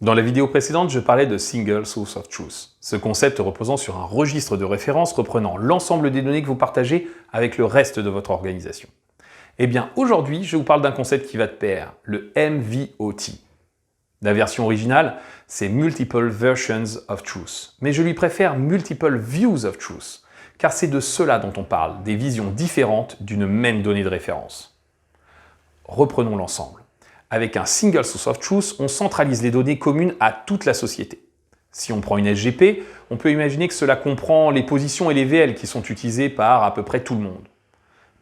Dans la vidéo précédente, je parlais de Single Source of Truth, ce concept reposant sur un registre de référence reprenant l'ensemble des données que vous partagez avec le reste de votre organisation. Eh bien, aujourd'hui, je vous parle d'un concept qui va de pair, le MVOT. La version originale, c'est Multiple Versions of Truth, mais je lui préfère Multiple Views of Truth, car c'est de cela dont on parle, des visions différentes d'une même donnée de référence. Reprenons l'ensemble. Avec un Single Source of Truth, on centralise les données communes à toute la société. Si on prend une SGP, on peut imaginer que cela comprend les positions et les VL qui sont utilisées par à peu près tout le monde.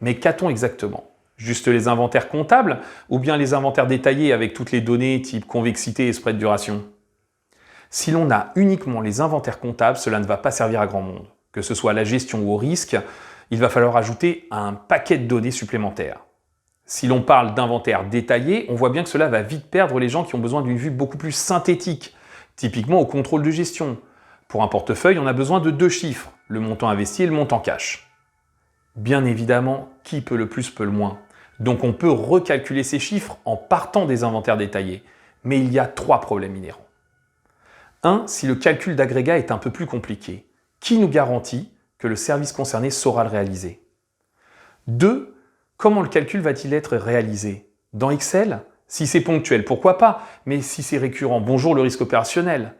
Mais qu'a-t-on exactement? Juste les inventaires comptables ou bien les inventaires détaillés avec toutes les données type convexité et spread duration? Si l'on a uniquement les inventaires comptables, cela ne va pas servir à grand monde. Que ce soit à la gestion ou au risque, il va falloir ajouter un paquet de données supplémentaires. Si l'on parle d'inventaire détaillé, on voit bien que cela va vite perdre les gens qui ont besoin d'une vue beaucoup plus synthétique, typiquement au contrôle de gestion. Pour un portefeuille, on a besoin de 2 chiffres, le montant investi et le montant cash. Bien évidemment, qui peut le plus peut le moins. Donc on peut recalculer ces chiffres en partant des inventaires détaillés. Mais il y a 3 problèmes inhérents. 1. Si le calcul d'agrégat est un peu plus compliqué, qui nous garantit que le service concerné saura le réaliser? 2. Comment le calcul va-t-il être réalisé? Dans Excel? Si c'est ponctuel, pourquoi pas? Mais si c'est récurrent, bonjour le risque opérationnel.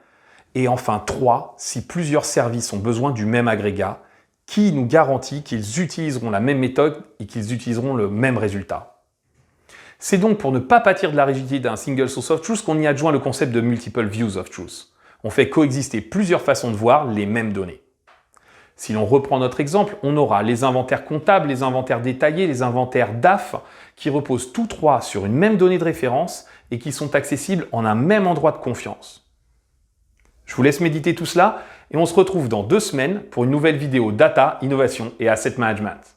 Et enfin 3. Si plusieurs services ont besoin du même agrégat, qui nous garantit qu'ils utiliseront la même méthode et qu'ils utiliseront le même résultat? C'est donc pour ne pas pâtir de la rigidité d'un Single Source of Truth qu'on y adjoint le concept de Multiple Views of Truth. On fait coexister plusieurs façons de voir les mêmes données. Si l'on reprend notre exemple, on aura les inventaires comptables, les inventaires détaillés, les inventaires DAF qui reposent tous 3 sur une même donnée de référence et qui sont accessibles en un même endroit de confiance. Je vous laisse méditer tout cela et on se retrouve dans 2 semaines pour une nouvelle vidéo Data, Innovation et Asset Management.